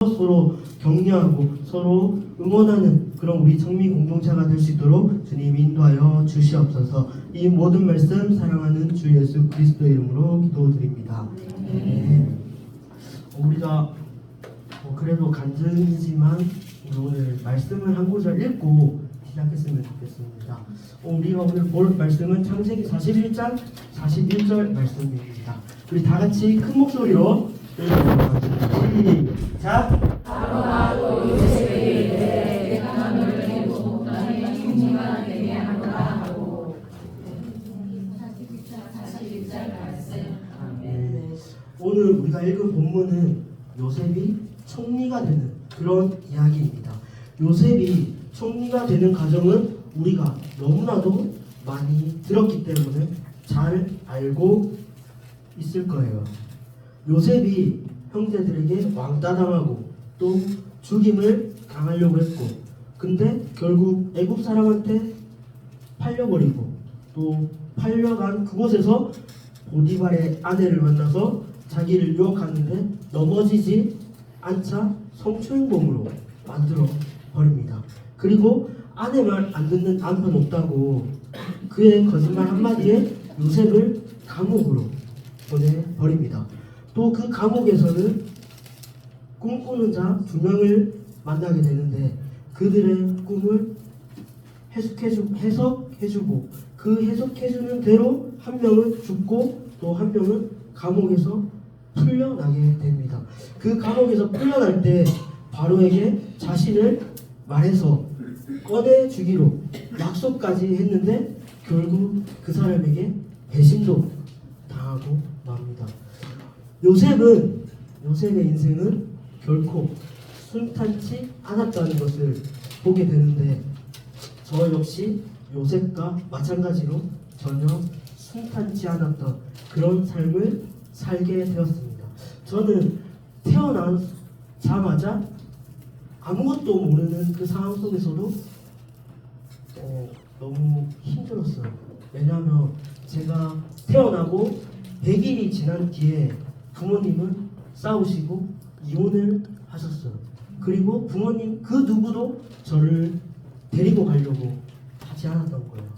하면서 서로 격려하고 서로 응원하는 그런 우리 청미 공동체가 될 수 있도록 주님 인도하여 주시옵소서. 이 모든 말씀 사랑하는 주 예수 그리스도의 이름으로 기도드립니다. 네. 우리가 그래도 간증이지만 오늘 말씀을 한 구절 읽고 시작했으면 좋겠습니다. 우리가 오늘 볼 말씀은 창세기 41장 41절 말씀입니다. 우리 다 같이 큰 목소리로 읽어보도록 하겠습니다. 시작! 바로가 요셉에게 이르되 내가 너를 데리고 너의 형제가 되게 하노라 하고. 41절 말씀. 네. 오늘 우리가 읽은 본문은 요셉이 총리가 되는 그런 이야기입니다. 요셉이 총리가 되는 과정은 우리가 너무나도 많이 들었기 때문에 잘 알고 있을 거예요. 요셉이 형제들에게 왕따당하고 또 죽임을 당하려고 했고, 근데 결국 애굽 사람한테 팔려버리고 또 팔려간 그곳에서 보디발의 아내를 만나서 자기를 유혹하는데 넘어지지 않자 성추행범으로 만들어 버립니다. 그리고 아내 말 안 듣는 남편 없다고 그의 거짓말 한마디에 요셉을 감옥으로 보내버립니다. 또 그 감옥에서는 꿈꾸는 자 2명을 만나게 되는데 그들의 꿈을 해석해주고 그 해석해주는 대로 한 명은 죽고 또 한 명은 감옥에서 풀려나게 됩니다. 그 감옥에서 풀려날 때 바로에게 자신을 말해서 꺼내주기로 약속까지 했는데 결국 그 사람에게 배신도 당하고 맙니다. 요셉의 인생은 결코 순탄치 않았다는 것을 보게 되는데 저 역시 요셉과 마찬가지로 전혀 순탄치 않았던 그런 삶을 살게 되었습니다. 저는 태어나자마자 아무것도 모르는 그 상황 속에서도 너무 힘들었어요. 왜냐하면 제가 태어나고 100일이 지난 뒤에 부모님은 싸우시고 이혼을 하셨어요. 그리고 부모님 그 누구도 저를 데리고 가려고 하지 않았던 거예요.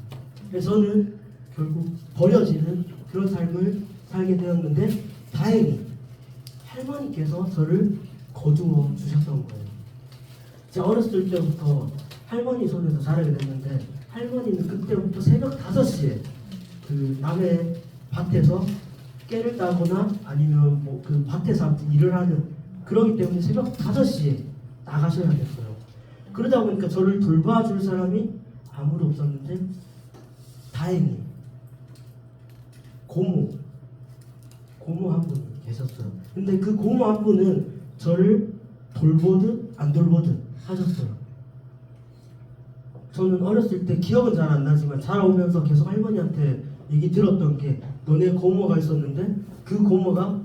그래서 저는 결국 버려지는 그런 삶을 살게 되었는데 다행히 할머니께서 저를 거두어 주셨던 거예요. 제가 어렸을 때부터 할머니 손에서 자라게 됐는데 할머니는 그때부터 새벽 5시에 그 남의 밭에서 깨를 따거나 아니면 뭐 그 밭에서 일을 하는 그러기 때문에 새벽 5시에 나가셔야 됐어요. 그러다 보니까 저를 돌봐줄 사람이 아무도 없었는데 다행히 고모 한 분이 계셨어요. 근데 그 고모 한 분은 저를 돌보듯 안 돌보듯 하셨어요. 저는 어렸을 때 기억은 잘 안 나지만 자라오면서 계속 할머니한테 얘기 들었던 게 너네 고모가 있었는데 그 고모가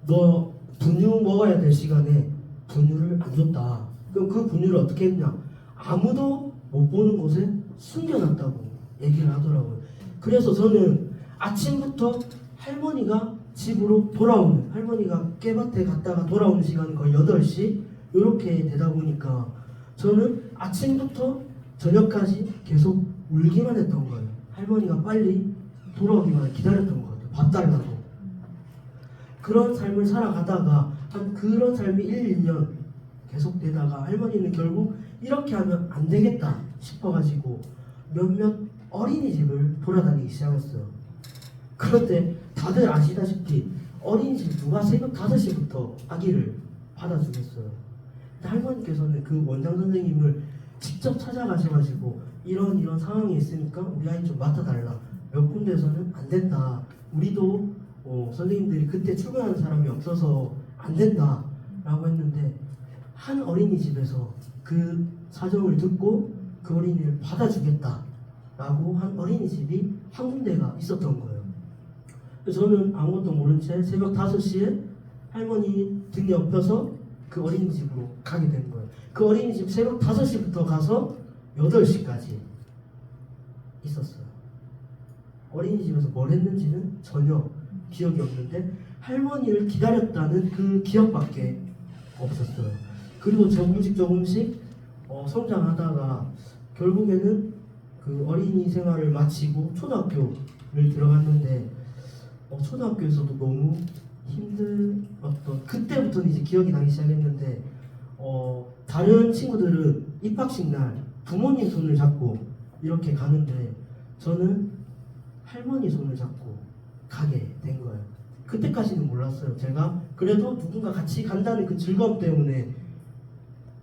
너 분유 먹어야 될 시간에 분유를 안 줬다. 그럼 그 분유를 어떻게 했냐? 아무도 못 보는 곳에 숨겨놨다고 얘기를 하더라고요. 그래서 저는 아침부터 할머니가 집으로 돌아오는, 할머니가 깨밭에 갔다가 돌아오는 시간이 거의 8시 이렇게 되다 보니까 저는 아침부터 저녁까지 계속 울기만 했던 거예요. 할머니가 빨리 돌아오기만 기다렸던 것 같아요. 밥 달라고. 그런 삶을 살아가다가 한 그런 삶이 1, 2년 계속 되다가 할머니는 결국 이렇게 하면 안 되겠다 싶어가지고 몇몇 어린이집을 돌아다니기 시작했어요. 그런데 다들 아시다시피 어린이집 누가 새벽 5시부터 아기를 받아주겠어요. 근데 할머니께서는 그 원장 선생님을 직접 찾아가셔가지고 이런 상황이 있으니까 우리 아이 좀 맡아달라. 몇 군데에서는 안 된다. 우리도 선생님들이 그때 출근하는 사람이 없어서 안 된다 라고 했는데 한 어린이집에서 그 사정을 듣고 그 어린이를 받아주겠다 라고 한 어린이집이 한 군데가 있었던 거예요. 그래서 저는 아무것도 모른 채 새벽 5시에 할머니 등에 업혀서 그 어린이집으로 가게 된 거예요. 그 어린이집 새벽 5시부터 가서 8시까지 있었어요. 어린이집에서 뭘 했는지는 전혀 기억이 없는데 할머니를 기다렸다는 그 기억밖에 없었어요. 그리고 조금씩 성장하다가 결국에는 그 어린이 생활을 마치고 초등학교를 들어갔는데 초등학교에서도 너무 힘들었던 그때부터는 이제 기억이 나기 시작했는데 다른 친구들은 입학식 날 부모님 손을 잡고 이렇게 가는데 저는 할머니 손을 잡고 가게 된 거예요. 그때까지는 몰랐어요. 제가 그래도 누군가 같이 간다는 그 즐거움 때문에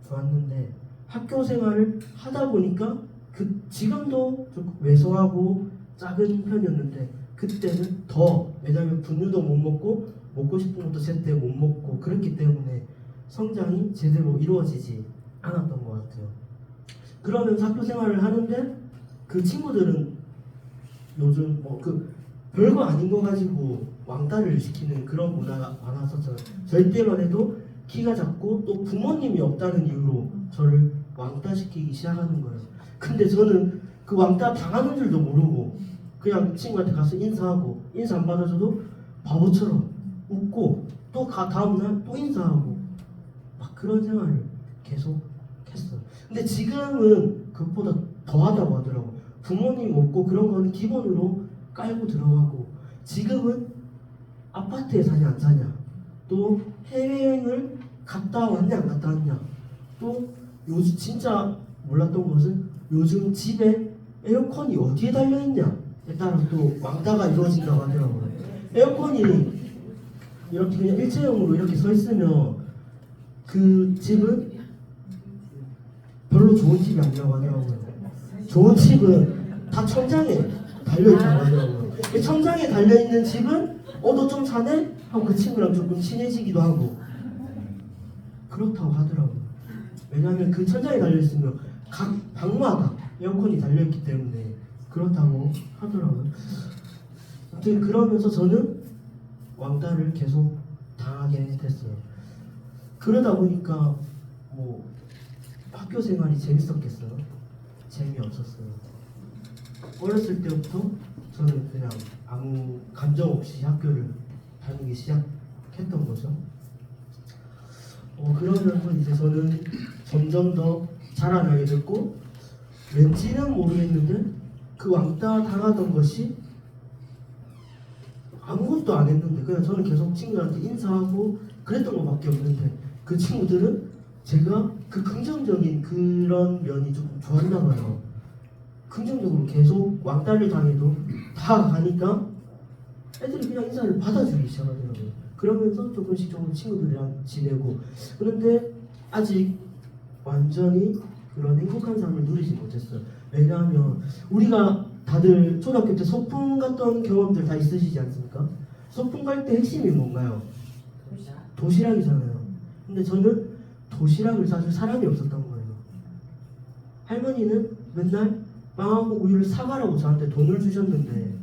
좋았는데 학교 생활을 하다 보니까 지금도 좀 왜소하고 작은 편이었는데 그때는 더 왜냐하면 분유도 못 먹고 먹고 싶은 것도 제때 못 먹고 그랬기 때문에 성장이 제대로 이루어지지 않았던 것 같아요. 그러면서 학교 생활을 하는데 그 친구들은 요즘 별거 아닌 거 가지고 왕따를 시키는 그런 문화가 많았었잖아요. 저희 때만 해도 키가 작고 또 부모님이 없다는 이유로 저를 왕따시키기 시작하는 거예요. 근데 저는 그 왕따 당하는 줄도 모르고 그냥 친구한테 가서 인사하고 인사 안 받아줘도 바보처럼 웃고 또 다음날 또 인사하고 막 그런 생활을 계속 했어요. 근데 지금은 그것보다 더하다고 하더라고. 부모님 없고 그런 거는 기본으로 깔고 들어가고 지금은 아파트에 사냐 안 사냐 또 해외여행을 갔다 왔냐 안 갔다 왔냐 또 요즘 진짜 몰랐던 것은 요즘 집에 에어컨이 어디에 달려있냐에 따라서 또 왕따가 이루어진다고 하더라고요. 에어컨이 이렇게 그냥 일체형으로 이렇게 서 있으면 그 집은 별로 좋은 집이 아니라고 하더라고요. 좋은 집은 다 천장에 달려있다고 하더라고요. 천장에 달려있는 집은 너 좀 사네? 하고 그 친구랑 조금 친해지기도 하고 그렇다고 하더라고요. 왜냐하면 그 천장에 달려있으면 각 방마다 에어컨이 달려있기 때문에 그렇다고 하더라고요. 아무튼 그러면서 저는 왕따를 계속 당하게 됐어요. 그러다 보니까 학교 생활이 재밌었겠어요? 재미없었어요. 어렸을 때부터 저는 그냥 아무 감정 없이 학교를 다니기 시작했던 거죠. 그러면서 이제 저는 점점 더 자라나게 됐고 왠지는 모르겠는데 그 왕따 당하던 것이 아무것도 안 했는데 그냥 저는 계속 친구들한테 인사하고 그랬던 것밖에 없는데 그 친구들은 제가 그 긍정적인 그런 면이 좀 좋았나 봐요. 긍정적으로 계속 왕따를 당해도 다 가니까 애들이 그냥 인사를 받아주기 시작하더라고요. 그러면서 조금씩 친구들이랑 지내고 그런데 아직 완전히 그런 행복한 삶을 누리지 못했어요. 왜냐하면 우리가 다들 초등학교 때 소풍 갔던 경험들 다 있으시지 않습니까? 소풍 갈 때 핵심이 뭔가요? 도시락이잖아요. 근데 저는 도시락을 사줄 사람이 없었던 거예요. 할머니는 맨날 빵하고 우유를 사가라고 저한테 돈을 주셨는데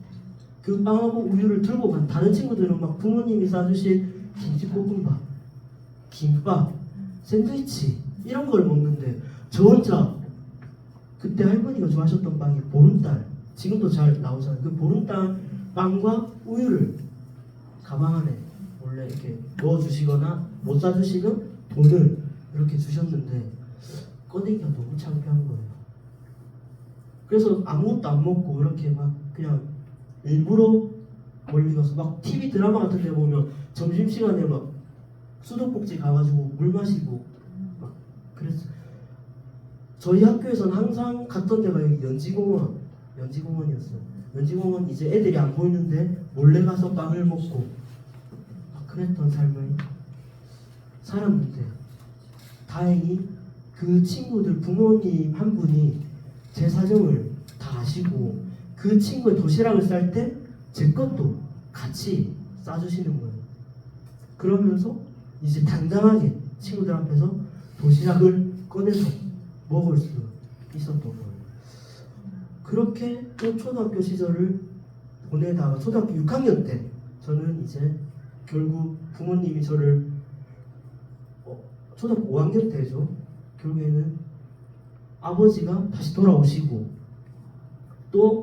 그 빵하고 우유를 들고 간 다른 친구들은 막 부모님이 싸주신 김치볶음밥, 김밥, 샌드위치 이런 걸 먹는데 저 혼자 그때 할머니가 좋아하셨던 빵이 보름달 지금도 잘 나오잖아요. 그 보름달 빵과 우유를 가방 안에 원래 이렇게 넣어주시거나 못 사주시면 돈을 이렇게 주셨는데 꺼내기가 너무 창피한 거예요. 그래서 아무것도 안 먹고 이렇게 막 그냥 일부러 멀리 가서 막 TV 드라마 같은 데 보면 점심시간에 막 수도꼭지 가가지고 물 마시고 막 그랬어요. 저희 학교에서는 항상 갔던 데가 여기 연지공원이었어요. 연지공원 이제 애들이 안 보이는데 몰래 가서 빵을 먹고 막 그랬던 삶을 살았는데 다행히 그 친구들 부모님 한 분이 제 사정을 다 아시고 그 친구의 도시락을 쌀 때 제 것도 같이 싸주시는 거예요. 그러면서 이제 당당하게 친구들 앞에서 도시락을 꺼내서 먹을 수 있었던 거예요. 그렇게 또 초등학교 시절을 보내다가 초등학교 6학년 때 저는 이제 결국 부모님이 저를 초등학교 5학년 때죠. 결국에는 아버지가 다시 돌아오시고 또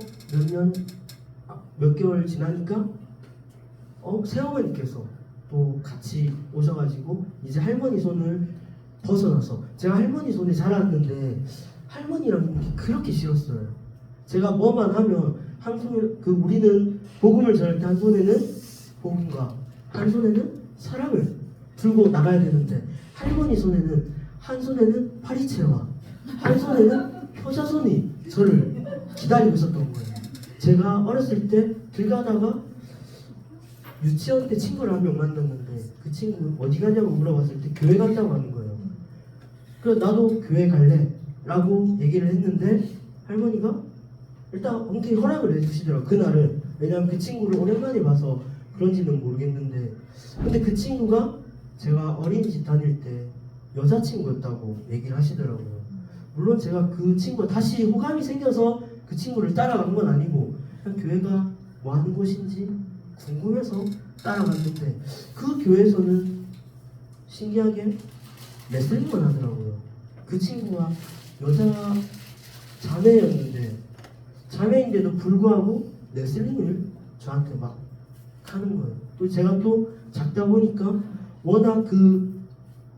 몇 개월 지나니까 새어머니께서 또 같이 오셔가지고 이제 할머니 손을 벗어나서 제가 할머니 손에 자랐는데 할머니랑 있는 게 그렇게 싫었어요. 제가 뭐만 하면 한 손에 우리는 복음을 전할 때 한 손에는 복음과 한 손에는 사랑을 들고 나가야 되는데 할머니 손에는 한 손에는 파리채와 한 손에는 효자손이 저를 기다리고 있었던 거예요. 제가 어렸을 때 길 가다가 유치원 때 친구를 한 명 만났는데 그 친구 어디 가냐고 물어봤을 때 교회 간다고 하는 거예요. 그래서 나도 교회 갈래 라고 얘기를 했는데 할머니가 일단 엄청 허락을 해주시더라고요. 그날은. 왜냐면 그 친구를 오랜만에 봐서 그런지는 모르겠는데 근데 그 친구가 제가 어린이집 다닐 때 여자친구였다고 얘기를 하시더라고요. 물론 제가 그 친구가 다시 호감이 생겨서 그 친구를 따라간 건 아니고 그냥 교회가 뭐 하는 곳인지 궁금해서 따라갔는데 그 교회에서는 신기하게 레슬링만 하더라고요. 그 친구가 여자 자매였는데 자매인데도 불구하고 레슬링을 저한테 막 하는 거예요. 또 제가 또 작다 보니까 워낙 그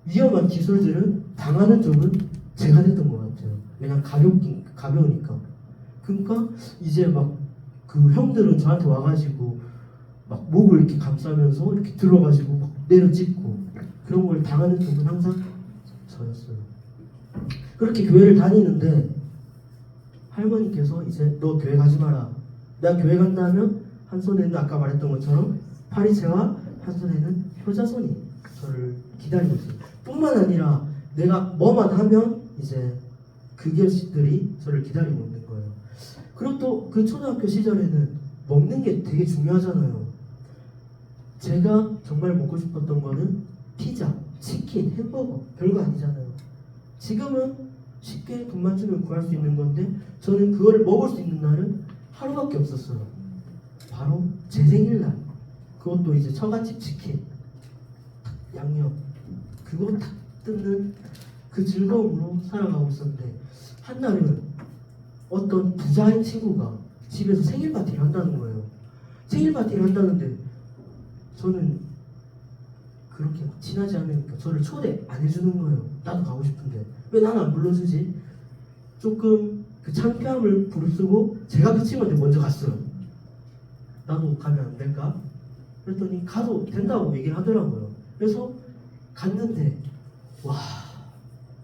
위험한 기술들은 당하는 쪽은 제가 됐던 것 같아요. 왜냐면 가벼우니까. 그러니까 이제 막 그 형들은 저한테 와가지고 막 목을 이렇게 감싸면서 이렇게 들어가지고 막 내려찍고 그런 걸 당하는 쪽은 항상 저였어요. 그렇게 교회를 다니는데 할머니께서 이제 너 교회 가지 마라. 내가 교회 간다면 한 손에는 아까 말했던 것처럼 파리채와 한 손에는 효자손이 저를 기다리고 있어요. 뿐만 아니라 내가 뭐만 하면 이제 그 결식들이 저를 기다리고 있는 거예요. 그리고 또 그 초등학교 시절에는 먹는 게 되게 중요하잖아요. 제가 정말 먹고 싶었던 거는 피자, 치킨, 햄버거 별거 아니잖아요. 지금은 쉽게 돈만 주면 구할 수 있는 건데 저는 그거를 먹을 수 있는 날은 하루밖에 없었어요. 바로 제 생일날. 그것도 이제 처갓집 치킨, 양념 그거 탁 뜯는 그 즐거움으로 살아가고 있었는데 한날은 어떤 부자인 친구가 집에서 생일 파티를 한다는 거예요. 생일 파티를 한다는데 저는 그렇게 막 친하지 않으니까 저를 초대 안 해주는 거예요. 나도 가고 싶은데 왜 나는 안 불러주지? 조금 그 창피함을 부릅쓰고 제가 그 친구한테 먼저 갔어요. 나도 가면 안 될까? 그랬더니 가도 된다고 얘기를 하더라고요. 그래서 갔는데 와,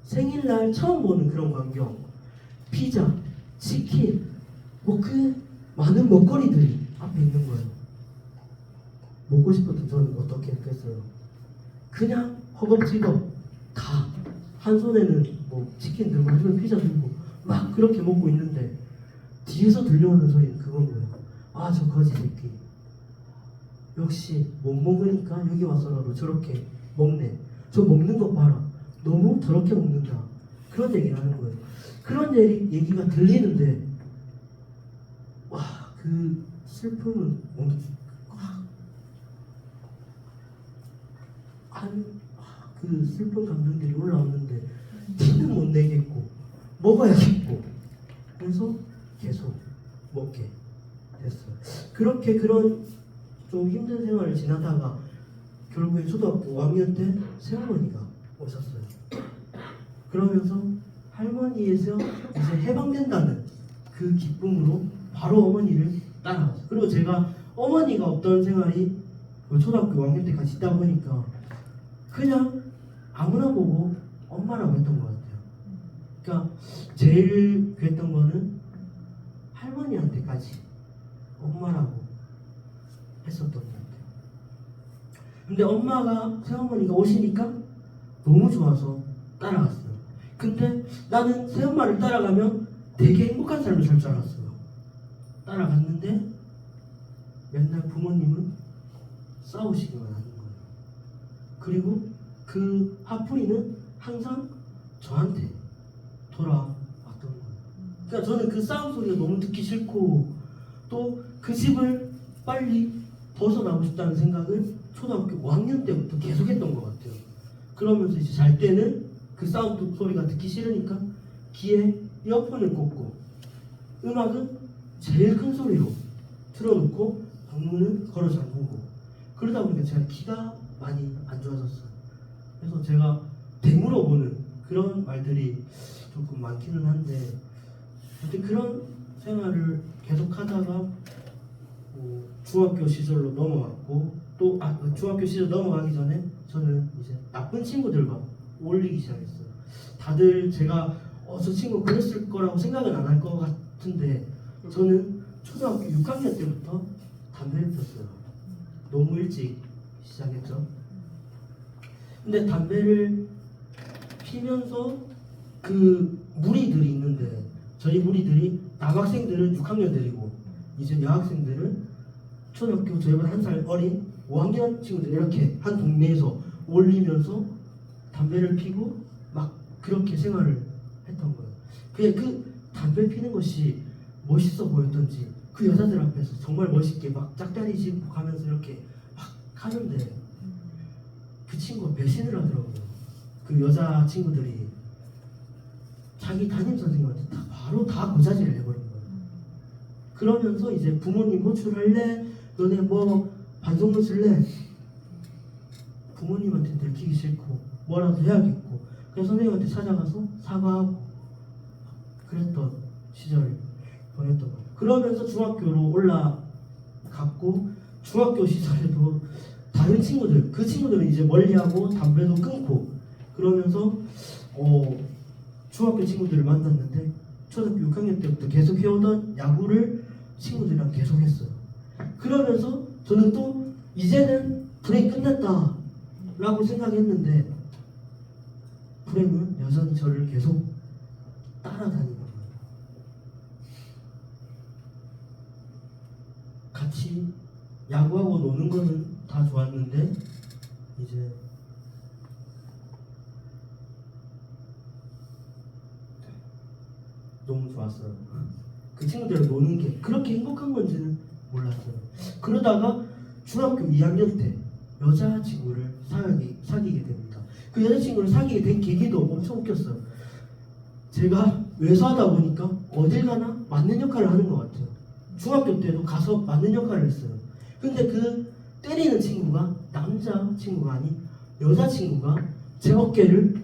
생일날 처음 보는 그런 광경. 피자, 치킨, 뭐 그 많은 먹거리들이 앞에 있는 거예요. 먹고 싶었던 저는 어떻게 했겠어요? 그냥 허겁지겁 다 한 손에는 뭐 치킨 들고 한 손에 피자 들고 막 그렇게 먹고 있는데 뒤에서 들려오는 소리는 그건 거예요. 아, 저 거지 새끼. 역시 못 먹으니까 여기 와서라도 저렇게 먹네. 저 먹는 거 봐라. 너무 저렇게 먹는다. 그런 얘기를 하는 거예요. 그런 얘기가 들리는데 와, 그 슬픔은 그 슬픈 감정들이 올라오는데 티는 못 내겠고 먹어야겠고 그래서 계속 먹게 됐어요. 그렇게 그런 좀 힘든 생활을 지나다가 결국에 초등학교 5학년 때 새어머니가 오셨어요. 그러면서 할머니에서 이제 해방된다는 그 기쁨으로 바로 어머니를 따라갔어요. 그리고 제가 어머니가 없던 생활이 초등학교 5학년 때까지 있다 보니까 그냥 아무나 보고 엄마라고 했던 것 같아요. 그러니까 제일 그랬던 거는 할머니한테까지 엄마라고 했었던 것 같아요. 근데 엄마가 새어머니가 오시니까 너무 좋아서 따라갔어요. 근데 나는 새엄마를 따라가면 되게 행복한 삶을 살 줄 알았어요. 따라갔는데 맨날 부모님은 싸우시기만 하는 거예요. 그리고 그 화풀이는 항상 저한테 돌아왔던 거예요. 그러니까 저는 그 싸움 소리가 너무 듣기 싫고 또 그 집을 빨리 벗어나고 싶다는 생각을 초등학교 5학년 때부터 계속했던 것 같아요. 그러면서 이제 잘 때는 그 싸움 소리가 듣기 싫으니까 귀에 이어폰을 꽂고 음악은 제일 큰 소리로 틀어놓고 방문은 걸어 잠그고 그러다 보니까 제가 귀가 많이 안 좋아졌어요. 그래서 제가 되물어보는 그런 말들이 조금 많기는 한데, 하여튼 그런 생활을 계속 하다가 중학교 시절로 넘어갔고, 또 중학교 시절 넘어가기 전에 저는 이제 나쁜 친구들과 어울리기 시작했어요. 다들 제가 저 친구 그랬을 거라고 생각은 안 할 것 같은데, 저는 초등학교 6학년 때부터 담배를 폈어요. 너무 일찍 시작했죠. 근데 담배를 피면서 그 무리들이 있는데, 저희 무리들이 남학생들은 6학년들이고 이제 여학생들은 초등학교 저희보다 한 살 어린 5학년 친구들, 이렇게 한 동네에서 어울리면서 담배를 피고 막 그렇게 생활을 했던 거예요. 그냥 그 담배 피는 것이 멋있어 보였던지 그 여자들 앞에서 정말 멋있게 막 짝다리 짚고 가면서 이렇게 막 하는데, 그 친구가 배신을 하더라고요. 그 여자 친구들이 자기 담임 선생님한테 바로 다 고자질을 해버린 거예요. 그러면서 이제 부모님 호출할래? 너네 뭐 반성문 쓸래? 부모님한테 들키기 싫고 뭐라도 해야겠고, 그래서 선생님한테 찾아가서 사과하고 그랬던 시절을 보냈던 거예요. 그러면서 중학교로 올라갔고, 중학교 시절에도 다른 친구들, 그 친구들은 이제 멀리하고 담배도 끊고 그러면서 중학교 친구들을 만났는데, 초등학교 6학년 때부터 계속 해오던 야구를 친구들이랑 계속 했어요. 그러면서 저는 또 이제는 불행이 끝났다 라고 생각했는데, 불행은 여전히 저를 계속 따라다니는 거예요. 같이 야구하고 노는 거는 다 좋았는데, 이제 너무 좋았어요. 그 친구들이랑 노는 게 그렇게 행복한 건지는 몰랐어요. 그러다가 중학교 2학년 때 여자친구를 사귀게 됩니다. 그 여자친구를 사귀게 된 계기도 엄청 웃겼어요. 제가 외소하다 보니까 어딜 가나 맞는 역할을 하는 것 같아요. 중학교 때도 가서 맞는 역할을 했어요. 근데 그 때리는 친구가 남자 친구가 아닌 여자 친구가 제 어깨를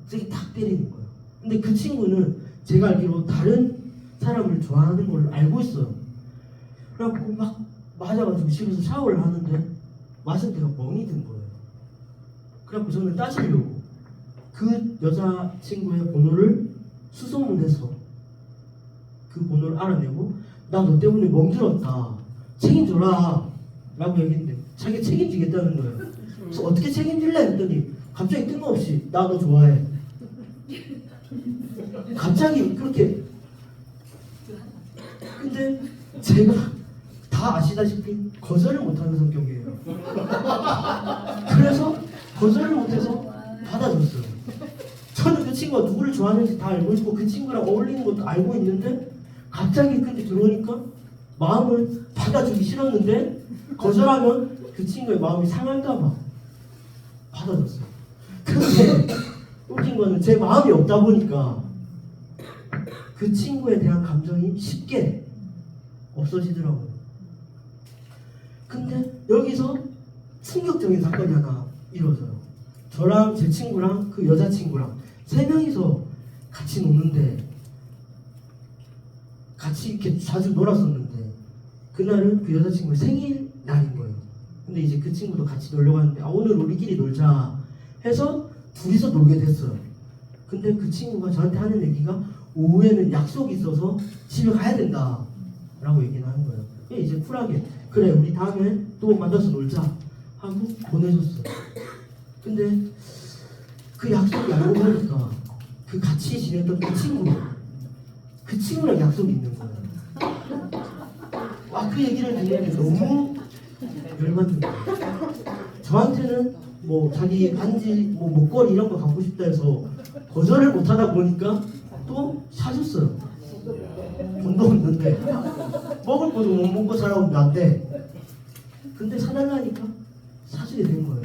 세게 탁 때리는 거예요. 근데 그 친구는 제가 알기로 다른 사람을 좋아하는 걸 알고 있어요. 그래갖고 막 맞아가지고 집에서 샤워를 하는데 맞은 데가 멍이 든 거예요. 그래갖고 저는 따지려고 그 여자친구의 번호를 수소문해서 그 번호를 알아내고, 나 너 때문에 멍들었다, 책임져라 라고 얘기했는데 자기 책임지겠다는 거예요. 그래서 어떻게 책임질래 했더니 갑자기 뜬금없이 나 너 좋아해. 갑자기 그렇게. 근데 제가 다 아시다시피 거절을 못하는 성격이에요. 그래서 거절을 못해서 받아줬어요. 저는 그 친구가 누구를 좋아하는지 다 알고 있고 그 친구랑 어울리는 것도 알고 있는데, 갑자기 근데 들어오니까 마음을 받아주기 싫었는데, 거절하면 그 친구의 마음이 상할까봐 받아줬어요. 근데 웃긴 거는 제 마음이 없다 보니까 그 친구에 대한 감정이 쉽게 없어지더라고요. 근데 여기서 충격적인 사건이 하나 이루어져요. 저랑 제 친구랑 그 여자친구랑 세 명이서 같이 노는데, 같이 이렇게 자주 놀았었는데, 그날은 그 여자친구의 생일날인 거예요. 근데 이제 그 친구도 같이 놀려고 하는데, 오늘 우리끼리 놀자 해서 둘이서 놀게 됐어요. 근데 그 친구가 저한테 하는 얘기가 오후에는 약속이 있어서 집에 가야 된다 라고 얘기를 하는 거예요. 이제 쿨하게 그래 우리 다음에 또 만나서 놀자 하고 보내줬어요. 근데 그 약속이 알고 보니까 그 같이 지냈던 그 친구랑 약속이 있는 거예요. 그 얘기를 듣는데 너무 열받는 거예요. 저한테는 뭐 자기 반지, 뭐 목걸이 이런 거 갖고 싶다 해서 거절을 못 하다 보니까 또 사줬어요. 돈도 없는데 먹을 것도 못 먹고 살아오면 안 돼. 근데 사달라니까 사주게 된 거예요.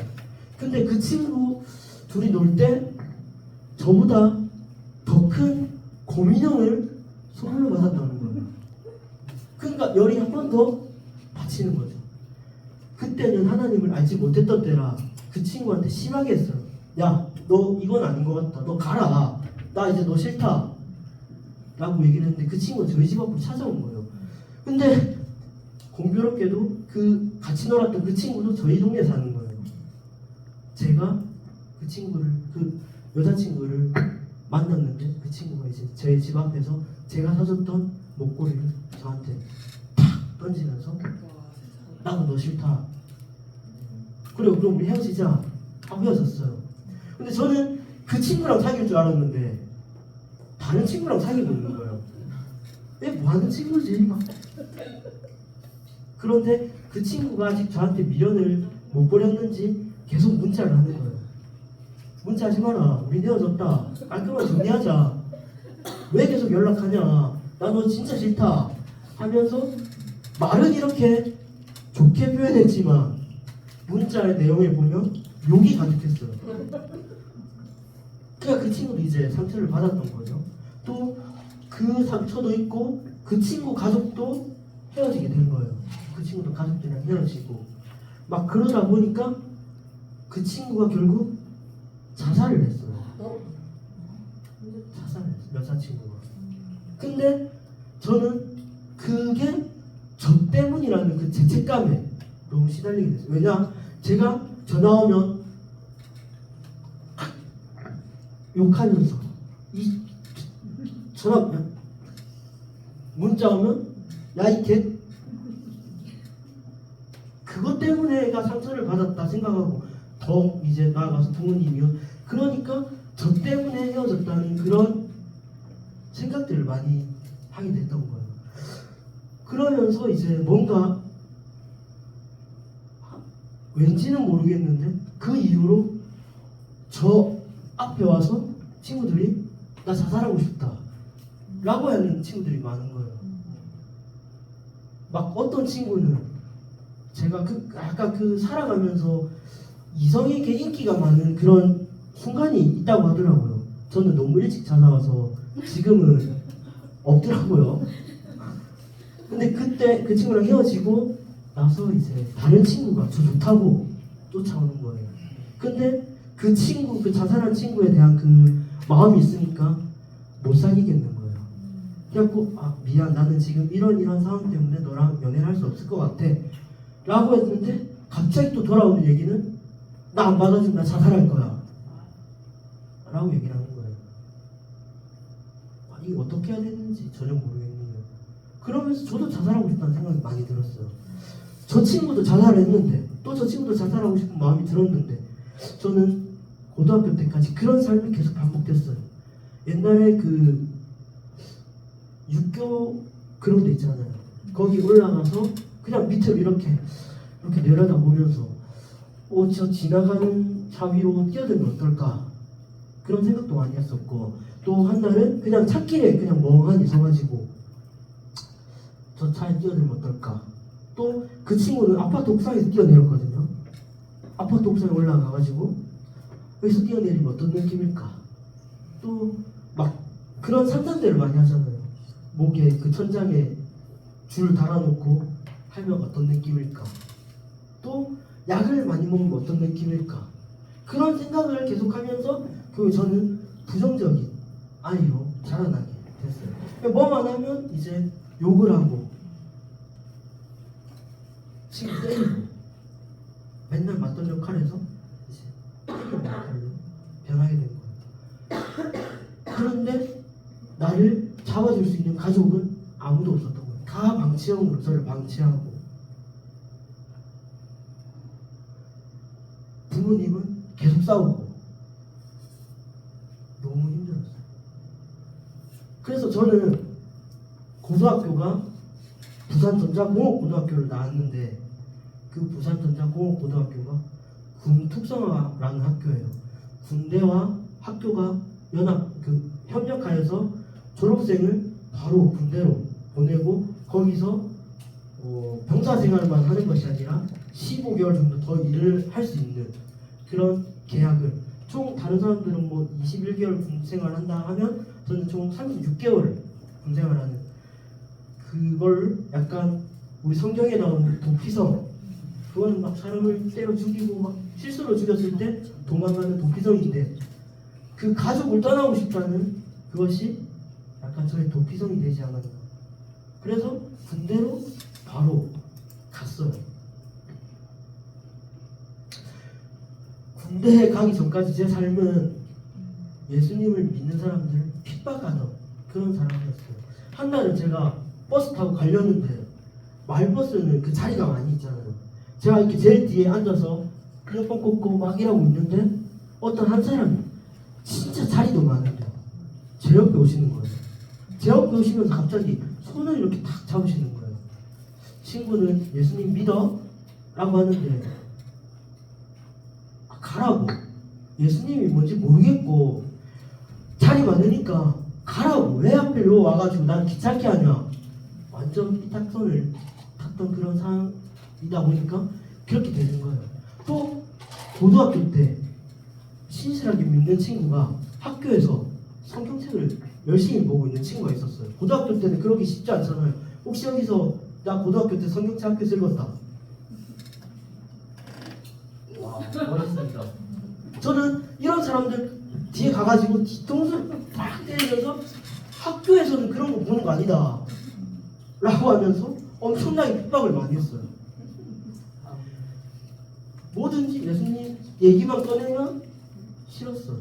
근데 그 친구 둘이 놀 때 저보다 더 큰 곰인형을 선물로 받았다는 거예요. 그러니까 열이 한 번 더 받치는 거죠. 그때는 하나님을 알지 못했던 때라 그 친구한테 심하게 했어요. 야, 너 이건 아닌 것 같다. 너 가라. 나 이제 너 싫다. 라고 얘기를 했는데 그 친구가 저희 집 앞으로 찾아온 거예요. 근데 공교롭게도 그 같이 놀았던 그 친구도 저희 동네에 사는 거예요. 제가 그 친구를, 그 여자친구를 만났는데 그 친구가 이제 제 집 앞에서 제가 사줬던 목걸이를 저한테 탁 던지면서 나도 너 싫다. 그래, 그럼 우리 헤어지자 하고 헤어졌어요. 근데 저는 그 친구랑 사귈 줄 알았는데 다른 친구랑 사귀고 있는 거예요. 얘 뭐하는 친구지? 막. 그런데 그 친구가 아직 저한테 미련을 못 버렸는지 계속 문자를 하는 거예요. 문자하지 마라. 우리 헤어졌다. 깔끔하게 정리하자. 왜 계속 연락하냐. 나 너 진짜 싫다. 하면서 말은 이렇게 좋게 표현했지만 문자의 내용을 보면 욕이 가득했어요. 그러니까 그 친구도 이제 상처를 받았던 거죠. 또 그 상처도 있고 그 친구 가족도 헤어지게 된 거예요. 그 친구도 가족들이랑 헤어지고 막 그러다 보니까 그 친구가 결국 자살을 했어요. 자살을 했어요. 여자친구가. 근데 저는 그게 저 때문이라는 그 죄책감에 너무 시달리게 됐어요. 왜냐? 제가 전화 오면 욕하면서 이 전화 문자 오면 야 이 개 그것 때문에 애가 상처를 받았다 생각하고 더 이제 나아가서 부모님이요. 그러니까 저 때문에 헤어졌다는 그런 생각들을 많이 하게 됐던 거예요. 그러면서 이제 뭔가 왠지는 모르겠는데 그 이후로 저 앞에 와서 친구들이 나 자살하고 싶다 라고 하는 친구들이 많은 거예요. 막 어떤 친구는 제가 아까 그 살아가면서 이성에게 인기가 많은 그런 순간이 있다고 하더라고요. 저는 너무 일찍 찾아와서 지금은 없더라고요. 근데 그때 그 친구랑 헤어지고 나서 이제 다른 친구가 저 좋다고 쫓아오는 거예요. 근데 그 친구, 그 자살한 친구에 대한 그 마음이 있으니까 못 사귀겠는 거예요. 그래갖고 아 미안, 나는 지금 이런 상황 때문에 너랑 연애를 할 수 없을 것 같아 라고 했는데 갑자기 또 돌아오는 얘기는 나 안 받아주면 나 자살할 거야 라고 얘기를 하는 거예요. 아, 이게 어떻게 해야 되는지 전혀 모르겠는데 그러면서 저도 자살하고 싶다는 생각이 많이 들었어요. 저 친구도 자살을 했는데 또 저 친구도 자살하고 싶은 마음이 들었는데 저는 고등학교 때까지 그런 삶이 계속 반복됐어요. 옛날에 그 육교 그런 데 있잖아요. 거기 올라가서 그냥 밑으로 이렇게 내려다보면서 저 지나가는 차 위로 뛰어들면 어떨까 그런 생각도 많이 했었고 또 한 날은 그냥 찾길에 그냥 멍하니 서가지고 저 차에 뛰어들면 어떨까. 또 그 친구는 아파트 옥상에서 뛰어내렸거든요. 아파트 옥상에 올라가가지고 여기서 뛰어내리면 어떤 느낌일까. 또 막 그런 상상들을 많이 하잖아요. 목에 그 천장에 줄 달아놓고 하면 어떤 느낌일까. 또 약을 많이 먹으면 어떤 느낌일까. 그런 생각을 계속하면서 결국 저는 부정적인 아이로 자라나게 됐어요. 뭐만 하면 이제 욕을 하고 친구 때리고 맨날 맞던 역할에서 이제 때리는 역할로 변하게 된 거예요. 그런데 나를 잡아줄 수 있는 가족은 아무도 없었던 거예요. 다 방치형으로 저를 방치하고 부모님은 계속 싸우고 너무 힘들었어요. 그래서 저는 고등학교가 부산전자공업고등학교를 나왔는데 그 부산전자공업고등학교가 군특성화라는 학교예요. 군대와 학교가 협력하여서 졸업생을 바로 군대로 보내고 거기서 병사생활만 하는 것이 아니라 15개월 정도 더 일을 할 수 있는 그런 계약을 총 다른 사람들은 뭐 21개월 군 생활을 한다 하면 저는 총 36개월 군 생활하는 그걸 약간 우리 성경에 나오는 도피성 그거는 막 사람을 때려 죽이고 막 실수로 죽였을 때 도망가는 도피성인데 그 가족을 떠나고 싶다는 그것이 약간 저의 도피성이 되지 않았나. 그래서 군대로 바로 갔어요. 군대에 가기 전까지 제 삶은 예수님을 믿는 사람들을 핍박하던 그런 사람이었어요. 한 날은 제가 버스 타고 가려는데 마을버스는 그 자리가 많이 있잖아요. 제가 이렇게 제일 뒤에 앉아서 이어폰 꽂고 막 일하고 있는데 어떤 한 사람이 진짜 자리도 많은데 제 옆에 오시는 거예요. 제 옆에 오시면서 갑자기 손을 이렇게 탁 잡으시는 거예요. 친구는 예수님 믿어? 라고 하는데 가라고. 예수님이 뭔지 모르겠고 자리 많으니까 가라고. 왜 하필 요 와가지고 난 귀찮게 하냐. 완전 삐딱선을 탔던 그런 상황이다 보니까 그렇게 되는 거예요. 또 고등학교 때 신실하게 믿는 친구가 학교에서 성경책을 열심히 보고 있는 친구가 있었어요. 고등학교 때는 그러기 쉽지 않잖아요. 혹시 여기서 나 고등학교 때 성경책 학교에서 읽었다. 와, 어렵습니다. 저는 이런 사람들 뒤에 가가지고 뒤통수를 팍 때리면서 학교에서는 그런 거 보는 거 아니다 라고 하면서 엄청나게 핍박을 많이 했어요. 뭐든지 예수님 얘기만 꺼내면 싫었어요.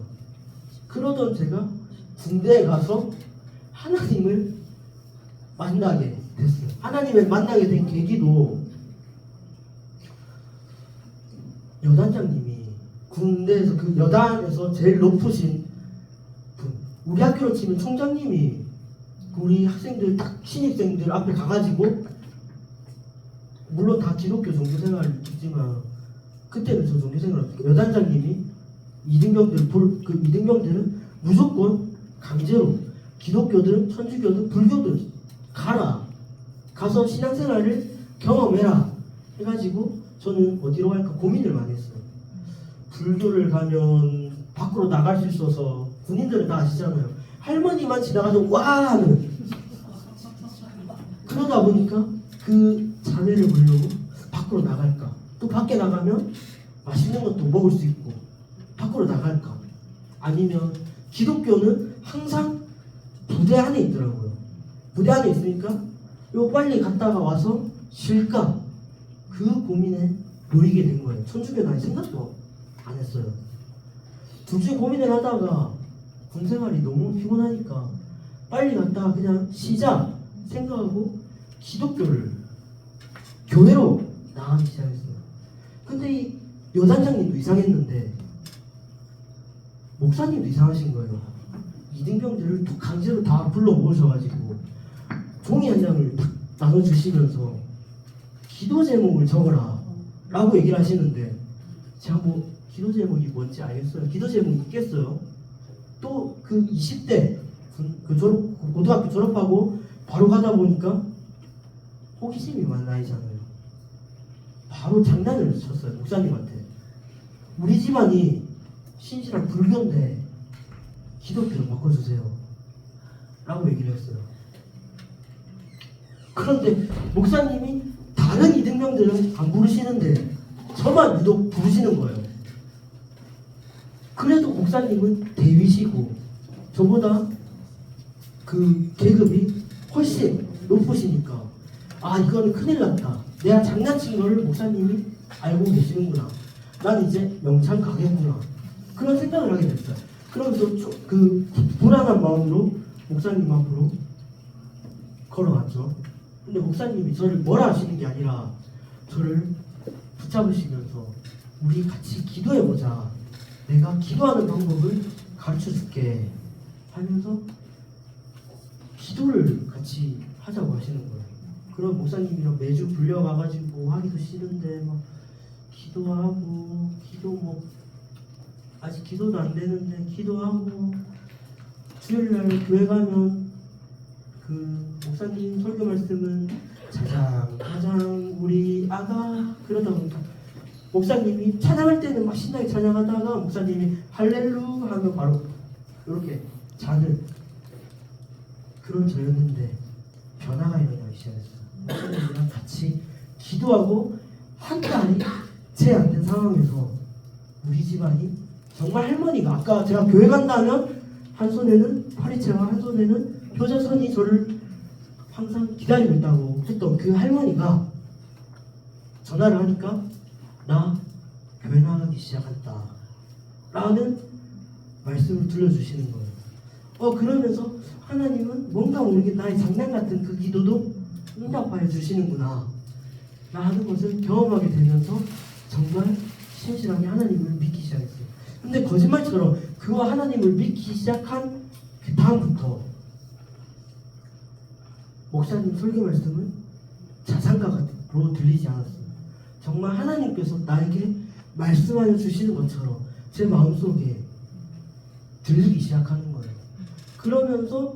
그러던 제가 군대에 가서 하나님을 만나게 됐어요. 하나님을 만나게 된 계기도 여단장님이 군대에서 그 여단에서 제일 높으신 분, 우리 학교로 치면 총장님이 우리 학생들 딱 신입생들 앞에 가가지고 물론 다 기독교 종교생활이지만 그때는 저 종교생활 여단장님이 이등병들은 무조건 강제로 기독교든 천주교든 불교든 가서 신앙생활을 경험해라 해가지고 저는 어디로 갈까 고민을 많이 했어요. 불교를 가면 밖으로 나갈 수 있어서 군인들은 다 아시잖아요. 할머니만 지나가도 와 하는 그러다 보니까 그 자매를 보려고 밖으로 나갈까. 또 밖에 나가면 맛있는 것도 먹을 수 있고 밖으로 나갈까. 아니면 기독교는 항상 부대 안에 있더라고요. 부대 안에 있으니까 이거 빨리 갔다가 와서 쉴까. 그 고민에 놓이게 된 거예요. 천주교는 아예 생각도 안 했어요. 둘 중에 고민을 하다가 군 생활이 너무 피곤하니까 빨리 갔다가 그냥 쉬자 생각하고 기독교를 교회로 나가기 시작했어요. 근데 이 여단장님도 이상했는데 목사님도 이상하신 거예요. 이등병들을 또 강제로 다 불러 모으셔가지고 종이 한 장을 딱 나눠주시면서 기도 제목을 적어라 라고 얘기를 하시는데 제가 뭐 기도 제목이 뭔지 알겠어요. 기도 제목이 있겠어요. 또 그 20대 고등학교 졸업하고 바로 가다 보니까 호기심이 많은 나이잖아요. 바로 장난을 쳤어요. 목사님한테. 우리 집안이 신실한 불교인데 기독교로 바꿔주세요 라고 얘기를 했어요. 그런데 목사님이 다른 이등병들은 안 부르시는데 저만 유독 부르시는 거예요. 그래도 목사님은 대위시고 저보다 그 계급이 훨씬 높으시니까 아 이거는 큰일 났다. 내가 장난친 거를 목사님이 알고 계시는구나. 난 이제 영창 가겠구나. 그런 생각을 하게 됐어요. 그러면서 그 불안한 마음으로 목사님 앞으로 걸어갔죠. 근데 목사님이 저를 뭐라 하시는 게 아니라 저를 붙잡으시면서 우리 같이 기도해보자. 내가 기도하는 방법을 가르쳐줄게 하면서 기도를 같이 하자고 하시는 거예요. 그럼 목사님이랑 매주 불려가가지고 하기도 싫은데 막 기도하고 아직 기도도 안 되는데 기도하고 주일날 교회 가면 그 목사님 설교 말씀은 가장 우리 아가 그러다 보니까 목사님이 찬양할 때는 막 신나게 찬양하다가 목사님이 할렐루 하면 바로 이렇게 자는 그런 저였는데 변화가 일어나기 시작했어요. 목사님이랑 같이 기도하고 한 달이 채 안 된 상황에서 우리 집안이 정말 할머니가 아까 제가 교회 간다면 한 손에는 파리채와 한 손에는 효자선이 저를 항상 기다리고 있다고 했던 그 할머니가 전화를 하니까 나 교회 나가기 시작했다 라는 말씀을 들려주시는 거예요. 그러면서 하나님은 뭔가 모르게 나의 장난 같은 그 기도도 응답하여 주시는구나 라는 것을 경험하게 되면서 정말 신실하게 하나님을 믿기 시작했어요. 근데 거짓말처럼 그와 하나님을 믿기 시작한 그 다음부터 목사님 설교 말씀은 자장가로 들리지 않았어요. 정말 하나님께서 나에게 말씀하여 주시는 것처럼 제 마음속에 들리기 시작하는 거예요. 그러면서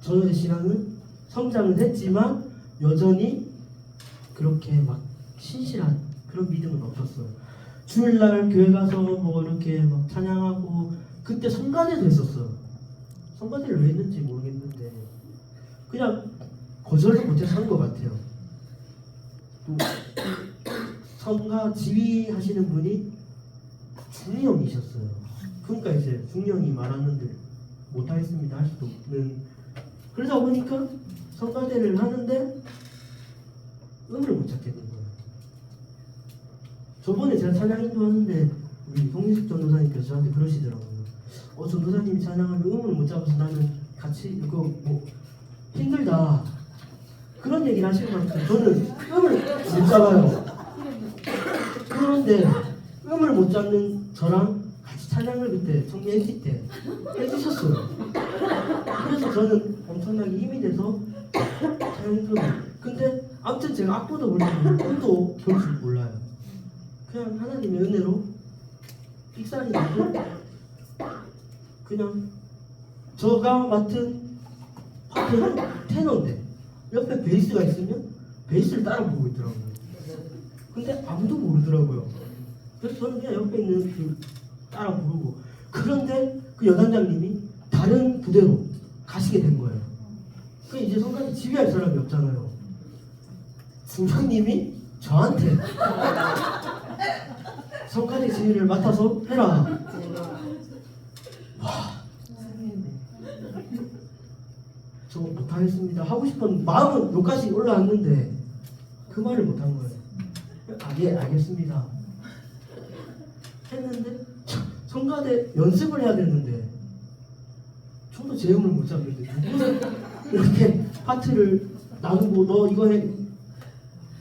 저의 신앙은 성장은 했지만 여전히 그렇게 막 신실한 그런 믿음은 없었어요. 주일날 교회 가서 뭐 이렇게 막 찬양하고 그때 성가대도 했었어요. 성가대를 왜 했는지 모르겠는데 그냥 거절도 못해서 한 것 같아요. 또 성가 지휘하시는 분이 중령이셨어요. 그러니까 이제 중령이 말하는데 못하겠습니다 할 수도 없는, 그러다 보니까 성가대를 하는데 음을 못 찾겠는 거예요. 저번에 제가 찬양 인도하는데 우리 홍민숙 전도사님께서 저한테 그러시더라고요. 전도사님이 찬양하면 음을 못 잡아서 나는 같이 이거 뭐 힘들다 그런 얘기를 하시는 것 같아요. 저는 음을 못 잡아요. 그런데 음을 못 잡는 저랑 같이 찬양을 그때 청년 NC 때 해주셨어요. 그래서 저는 엄청나게 힘이 돼서 찬양했어요. 근데 아무튼 제가 악보도 모르고 음도 볼 줄 몰라요. 그냥 하나님의 은혜로 삑사리 나고 그냥 저가 맡은 파트는 테너인데 옆에 베이스가 있으면 베이스를 따라 부르고 있더라고요. 근데 아무도 모르더라고요. 그래서 저는 그냥 옆에 있는 그 따라 부르고, 그런데 그 여단장님이 다른 부대로 가시게 된 거예요. 그 이제 성가대 지휘할 사람이 없잖아요. 중장님이 저한테 성가대 지휘를 맡아서 해라. 와, 저 못하겠습니다 하고 싶은 마음은 여기까지 올라왔는데 그 말을 못한 거예요. 예, 알겠습니다 했는데 성가대 연습을 해야 되는데 저도 제 음을 못 잡는데 누구는 이렇게 파트를 나누고 너 이거 해,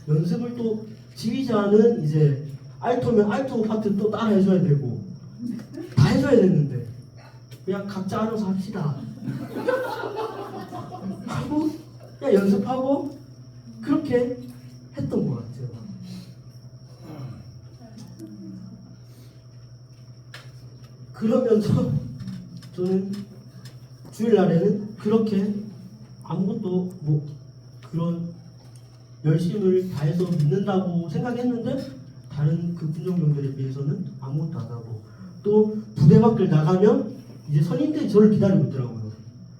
연습을 또 지휘자는 이제 알토면 알토 파트 또 따라 해줘야 되고 다 해줘야 되는데 그냥 각자 알아서 합시다 하고 그냥 연습하고 그렇게 했던 것 같아요. 그러면서 저는 주일날에는 그렇게 아무것도 뭐 그런 열심을 다해서 믿는다고 생각했는데 다른 그 군종병들에 비해서는 아무것도 안 하고, 또 부대 밖을 나가면 이제 선임들이 저를 기다리고 있더라고요.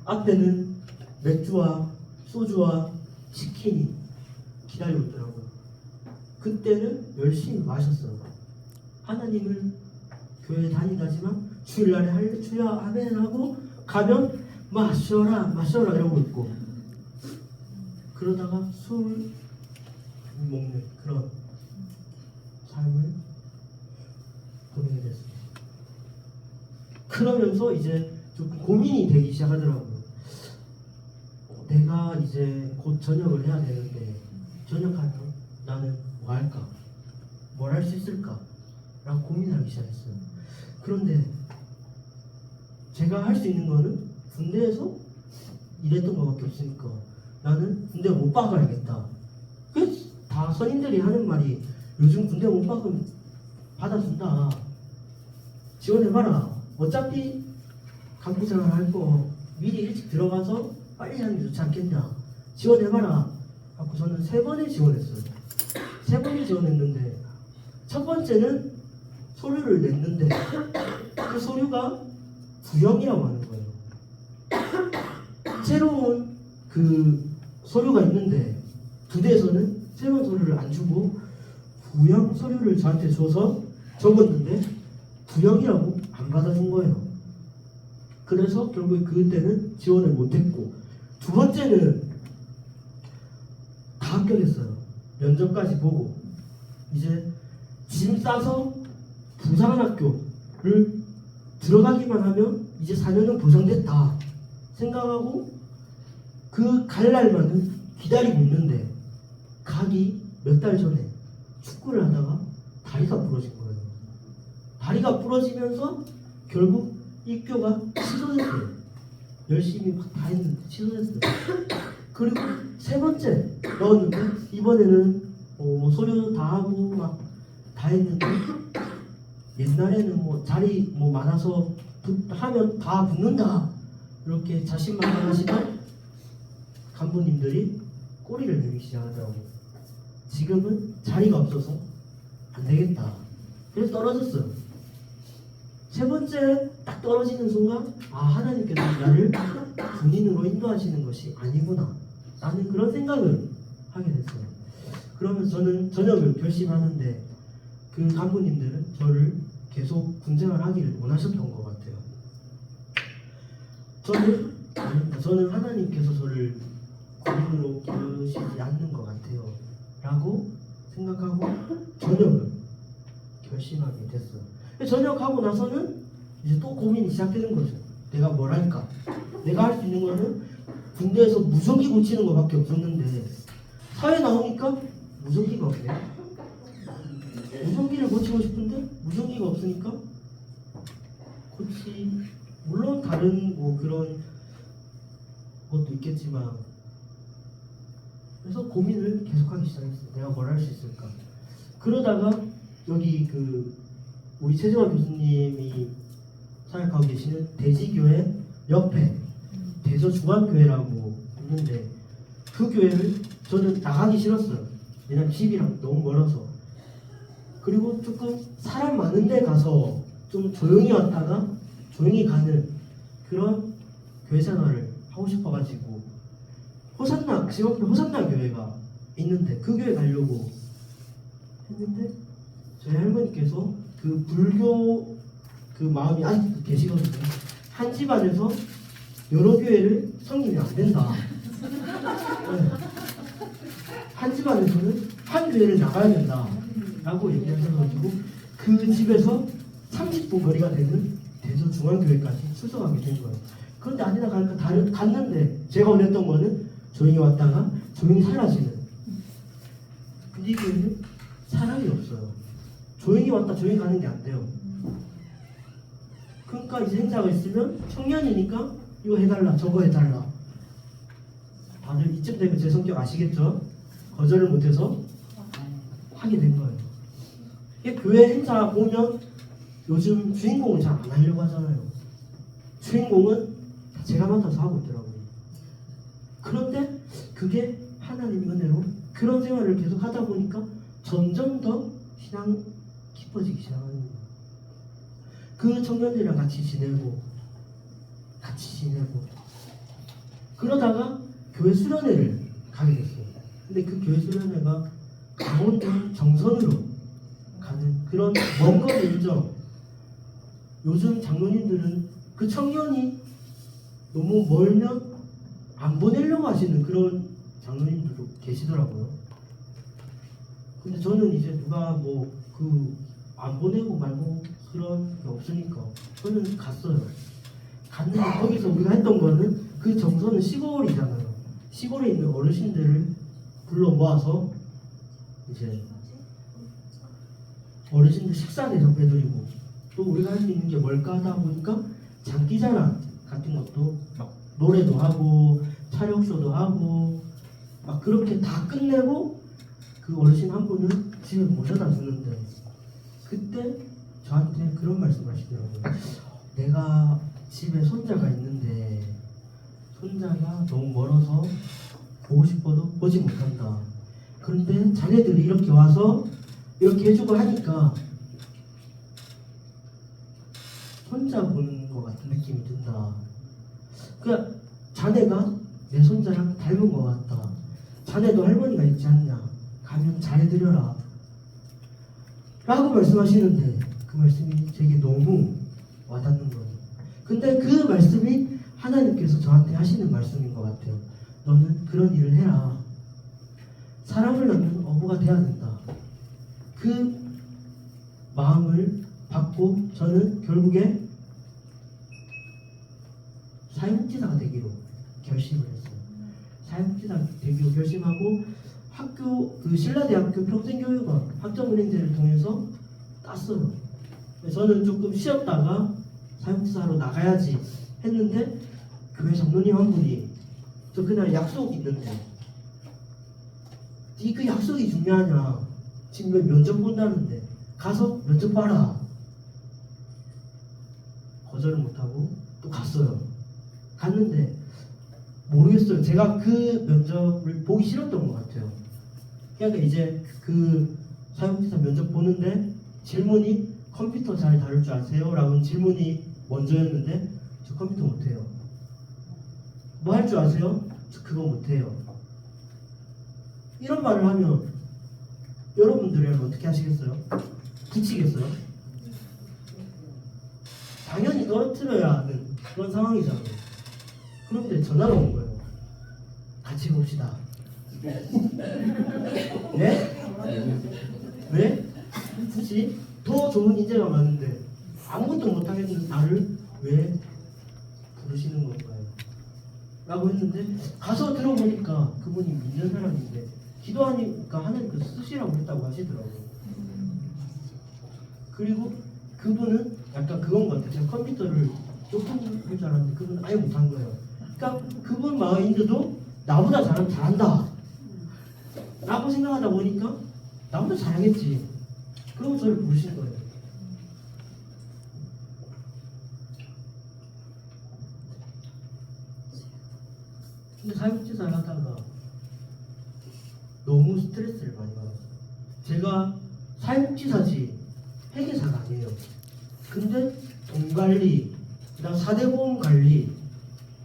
앞에는 맥주와 소주와 치킨이 기다리고 있더라고요. 그때는 열심히 마셨어요. 하나님을 교회에 다니다지만 주일날에 할렐루야 아멘 하고 가면 마셔라 마셔라 이러고 있고, 그러다가 술 먹는 그런 삶을 보내게 됐어요. 그러면서 이제 조금 고민이 되기 시작하더라고요. 내가 이제 곧 전역을 해야 되는데 전역하면 나는 뭐 할까? 뭘 할 수 있을까? 라고 고민하기 시작했어요. 그런데 제가 할 수 있는 거는 군대에서 일했던 것밖에 없으니까 나는 군대 못 박아야겠다. 다 선임들이 하는 말이 요즘 군대 못 박으면 받아준다. 지원해봐라. 어차피 간부생활 할 거 미리 일찍 들어가서 빨리 하는 게 좋지 않겠냐. 지원해봐라. 하고 저는 3번에 지원했어요. 3번에 지원했는데 첫 번째는 서류를 냈는데 그 서류가 부영이라고 하는 거예요. 새로운 그 서류가 있는데 부대에서는 새로운 서류를 안 주고 부양 서류를 저한테 줘서 적었는데 부양이라고 안 받아준 거예요. 그래서 결국 그때는 지원을 못했고, 두 번째는 다 합격했어요. 면접까지 보고 이제 짐 싸서 부산학교를 들어가기만 하면 이제 4년은 보장됐다 생각하고 그 갈 날만은 기다리고 있는데, 가기 몇 달 전에 축구를 하다가 다리가 부러진 거예요. 다리가 부러지면서 결국 입교가 취소됐어요. 열심히 막 다 했는데 취소됐어요. 그리고 세 번째 넣었는데 이번에는 서류 다 하고 막 다 했는데, 옛날에는 뭐 자리 뭐 많아서 하면 다 붙는다 이렇게 자신만만하시던 간부님들이 꼬리를 내리기 시작하더라고요. 지금은 자리가 없어서 안 되겠다. 그래서 떨어졌어요. 세 번째 딱 떨어지는 순간, 아, 하나님께서 나를 군인으로 인도하시는 것이 아니구나 라는 그런 생각을 하게 됐어요. 그러면 저는 전역을 결심하는데 그 간부님들은 저를 계속 군생활 하기를 원하셨던 것 같아요. 저는 아닙니다. 저는 하나님께서 저를 군인으로 부르시지 않는 것 같아요 라고 생각하고 전역을 결심하게 됐어요. 전역하고 나서는 이제 또 고민이 시작되는 거죠. 내가 뭘 할까? 내가 할 수 있는 거는 군대에서 무전기 고치는 것밖에 없었는데, 사회 나오니까 무전기가 없네요. 무전기를 고치고 싶은데 무전기가 없으니까 물론 다른 뭐 그런 것도 있겠지만, 그래서 고민을 계속하기 시작했어요. 내가 뭘 할 수 있을까? 그러다가 여기 우리 최정화 교수님이 사역하고 계시는 대지교회 옆에 대저중앙교회라고 있는데, 그 교회를 저는 나가기 싫었어요. 왜냐면 집이랑 너무 멀어서. 그리고 조금 사람 많은 데 가서 좀 조용히 왔다가 조용히 가는 그런 교회 생활을 하고 싶어가지고, 호산나, 집 앞에 호산나 교회가 있는데 그 교회 가려고 했는데, 저희 할머니께서 그 불교 그 마음이 아직도 계시거든요. 한 집안에서 여러 교회를 섬기면 안 된다. 네. 한 집안에서는 한 교회를 나가야 된다 라고 얘기하셔가지고 그 집에서 30분 거리가 되는 대저중앙교회까지 출석하게 된 거예요. 그런데 아니나 갈까 갔는데 제가 원했던 거는 조용히 왔다가 조용히 사라지는. 근데 이 교회는 사람이 없어요. 조용히 왔다 조용히 가는 게 안 돼요. 그러니까 이제 행사가 있으면 청년이니까 이거 해달라 저거 해달라. 다들 이쯤 되면 제 성격 아시겠죠? 거절을 못해서 하게 된 거예요. 교회 행사 보면 요즘 주인공을 잘 안 하려고 하잖아요. 주인공은 제가 맡아서 하고 있더라고요. 그런데 그게 하나님의 은혜로 그런 생활을 계속 하다 보니까 점점 더 신앙 깊어지기 시작하는 거예요. 그 청년들이랑 같이 지내고 그러다가 교회 수련회를 가게 됐어요. 근데 그 교회 수련회가 강원도 정선으로 가는 그런 먼 거리 일정. 요즘 장로님들은 그 청년이 너무 멀면 안 보내려고 하시는 그런 장로님들도 계시더라고요. 근데 저는 이제 누가 안 보내고 말고 그런 게 없으니까 저는 갔어요. 갔는데 거기서 우리가 했던 거는, 그 정선은 시골이잖아요. 시골에 있는 어르신들을 불러 모아서 이제 어르신들 식사 대접해드리고, 또 우리가 할 수 있는 게 뭘까 하다 보니까 장기자랑 같은 것도 막 노래도 하고 촬영쇼도 하고 막 그렇게 다 끝내고 그 어르신 한 분은 집에 모셔다 주는데, 그때 저한테 그런 말씀 하시더라고요. 내가 집에 손자가 있는데 손자가 너무 멀어서 보고 싶어도 보지 못한다. 그런데 자네들이 이렇게 와서 이렇게 해주고 하니까 손자 보는 것 같은 느낌이 든다. 그러니까 자네가 내 손자랑 닮은 것 같다. 자네도 할머니가 있지 않냐? 가면 잘해드려라. 라고 말씀하시는데 그 말씀이 제게 너무 와닿는 거예요. 근데 그 말씀이 하나님께서 저한테 하시는 말씀인 것 같아요. 너는 그런 일을 해라. 사람을 낳는 어부가 돼야 된다. 그 마음을 받고 저는 결국에 사회복지사가 되기로 결심을 했어요. 사회복지사 되기로 결심하고 학교 그 신라대학교 평생교육원 학점은행제를 통해서 땄어요. 저는 조금 쉬었다가 사회복지사로 나가야지 했는데 교회 장로님 한 분이 저 그날 약속 있는데 니 그 약속이 중요하냐? 지금 면접 본다는데 가서 면접 봐라. 거절을 못하고 또 갔어요. 갔는데 모르겠어요. 제가 그 면접을 보기 싫었던 것 같아요. 그러니까 이제 그 사회복지사 면접 보는데 질문이 컴퓨터 잘 다룰 줄 아세요? 라는 질문이 먼저였는데 저 컴퓨터 못해요. 뭐 할 줄 아세요? 저 그거 못해요. 이런 말을 하면 여러분들이라면 어떻게 하시겠어요? 붙이겠어요? 당연히 떨어뜨려야 하는 그런 상황이잖아요. 그런데 전화가 온 거예요. 같이 봅시다. 네? 왜? 굳이 더 좋은 인재가 많은데 아무것도 못하겠는 나를 왜 부르시는 건가요? 라고 했는데 가서 들어보니까 그분이 믿는 사람인데 기도하니까 하나님께서 쓰시라고 했다고 하시더라고요. 그리고 그분은 약간 그건 것 같아요. 제가 컴퓨터를 조금 할 줄 알았는데 그분은 아예 못한 거예요. 그러니까 그분 마인드도 나보다 잘한다 라고 생각하다 보니까 나보다 잘하겠지. 그러고 저를 부르신 거예요. 근데 사회복지사를 하다가 너무 스트레스를 많이 받았어요. 제가 사회복지사지 회계사가 아니에요. 근데 돈관리, 그다음 사대보험관리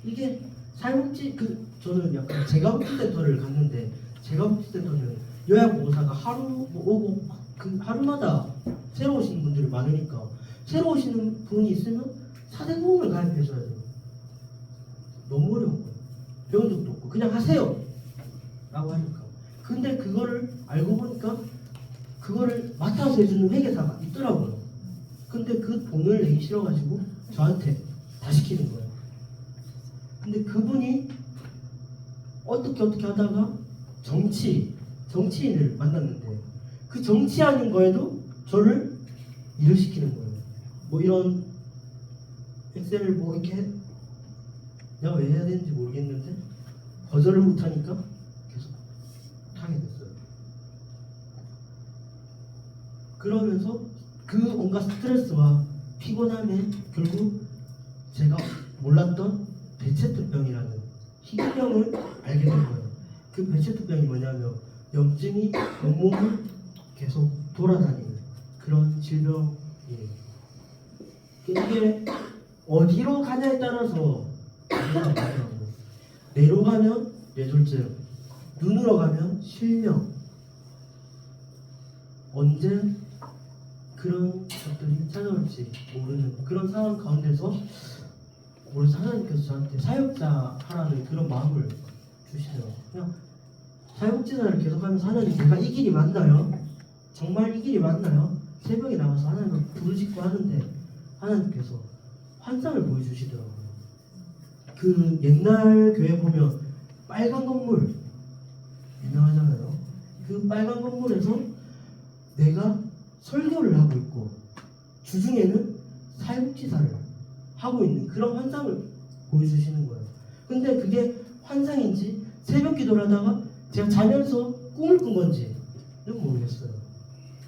이게 사회복지 저는 약간 재가복지센터를 갔는데 재가복지센터는 요양보호사가 하루 오고 그 하루마다 새로 오시는 분들이 많으니까 새로 오시는 분이 있으면 사대보험을 가입해줘야 돼요. 너무 어려운 거예요. 배운 적도 없고 그냥 하세요 라고 하니까. 근데 그거를 알고 보니까 그거를 맡아서 해주는 회계사가 있더라고요. 근데 그 돈을 내기 싫어가지고 저한테 다 시키는 거예요. 근데 그분이 어떻게 하다가 정치인을 만났는데 그 정치하는 거에도 저를 일을 시키는 거예요. 뭐 이런 엑셀을 뭐 이렇게 내가 왜 해야 되는지 모르겠는데 거절을 못하니까 계속 하게 됐어요. 그러면서 그 온갖 스트레스와 피곤함에 결국 제가 몰랐던 베체트병이라는 희귀병을 알게 된 거예요. 그 베체트병이 뭐냐면 염증이 온몸을 계속 돌아다니는 그런 질병이에요. 이게 어디로 가냐에 따라서 뇌로 가면 뇌졸중, 눈으로 가면 실명, 언제 그런 것들이 찾아올지 모르는 그런 상황 가운데서 우리 하나님께서 저한테 사역자 하라는 그런 마음을 주시더라고요. 그냥 사역지사를 계속하면서 하나님 내가 이 길이 맞나요? 정말 이 길이 맞나요? 새벽에 나가서 하나님을 부르짖고 하는데 하나님께서 환상을 보여주시더라고요. 그 옛날 교회 보면 빨간 건물 유명하잖아요. 그 빨간 건물에서 내가 설교를 하고 있고 주중에는 사역지사를 하고 있는 그런 환상을 보여주시는 거예요. 근데 그게 환상인지 새벽 기도를 하다가 제가 자면서 꿈을 꾼 건지는 모르겠어요.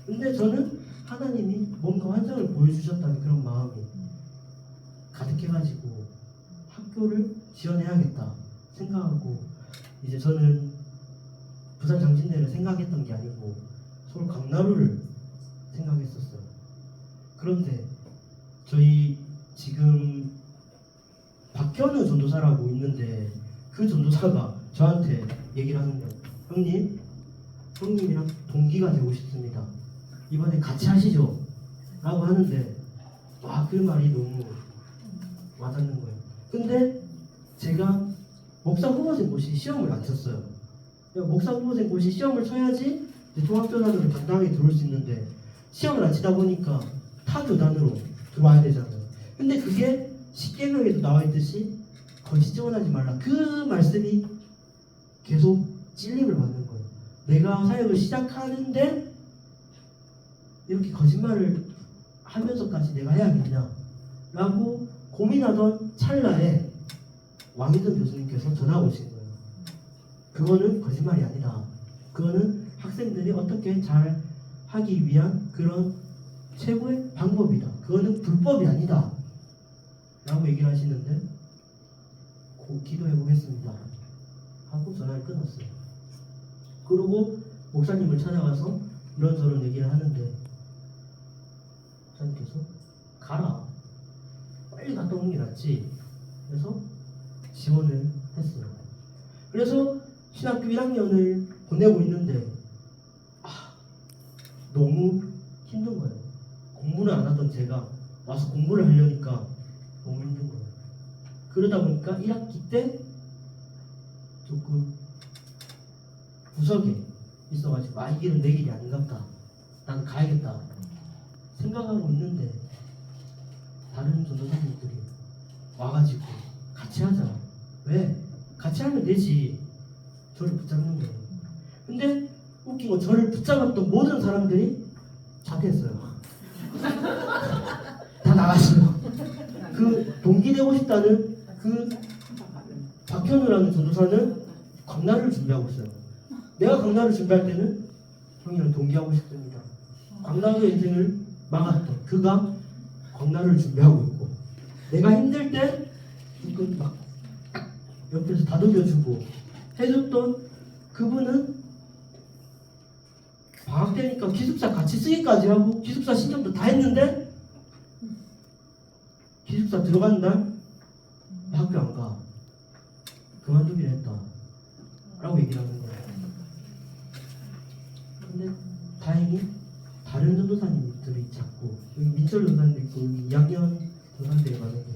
근데 저는 하나님이 뭔가 환상을 보여주셨다는 그런 마음이 가득해가지고 학교를 지원해야겠다 생각하고 이제 저는 부산 장신대를 생각했던 게 아니고 서울 강나루를 생각했었어요. 그런데 저희 지금 박현우 전도사라고 있는데 그 전도사가 저한테 얘기를 하는 거예요. 형님이랑 동기가 되고 싶습니다. 이번에 같이 하시죠 라고 하는데 그 말이 너무 와닿는 거예요. 근데 제가 목사 후보생 고시 시험을 안 쳤어요. 목사 후보생 고시 시험을 쳐야지 이제 종합교단으로 당당하게 들어올 수 있는데 시험을 안 치다 보니까 타교단으로 들어와야 되잖아요. 근데 그게 십계명에도 나와 있듯이 거짓 증언하지 말라. 그 말씀이 계속 찔림을 받는 거예요. 내가 사역을 시작하는데 이렇게 거짓말을 하면서까지 내가 해야겠냐 라고 고민하던 찰나에 왕희든 교수님께서 전화 오신 거예요. 그거는 거짓말이 아니다. 그거는 학생들이 어떻게 잘 하기 위한 그런 최고의 방법이다. 그거는 불법이 아니다 라고 얘기를 하시는데 기도해 보겠습니다 하고 전화를 끊었어요. 그러고 목사님을 찾아가서 이런저런 얘기를 하는데 목사님께서 가라, 빨리 갔다 오는 게 낫지. 그래서 지원을 했어요. 그래서 신학교 1학년을 보내고 있는데 너무 힘든 거예요. 공부를 안 하던 제가 와서 공부를 하려니까 너무 힘든 거예요. 그러다 보니까 1학기 때 조금 구석에 있어가지고 이 길은 내 길이 아닌갑다, 난 가야겠다 생각하고 있는데 다른 전도사님들이 와가지고 같이 하자. 왜? 같이 하면 되지. 저를 붙잡는 거예요. 근데 웃긴 건 저를 붙잡았던 모든 사람들이 자퇴했어요. 다 나갔어요. 그 동기 되고 싶다는 그 박현우라는 전도사는 강나를 준비하고 있어요. 내가 강나를 준비할 때는 형이랑 동기하고 싶습니다. 강나루 인생을 막았던 그가 강나를 준비하고 있고, 내가 힘들 때 조금 막 옆에서 다독여주고 해줬던 그분은 방학 때니까 기숙사 같이 쓰기까지 하고 기숙사 신청도 다 했는데 기숙사 들어가는 날 학교 안 가, 그만두기로 했다 라고 얘기를 하는 거예요. 근데 다행히 다른 전도사님들이 있지 않고 여기 민철 전도사님도 있고 여기 2학년 전도사님들이 많은데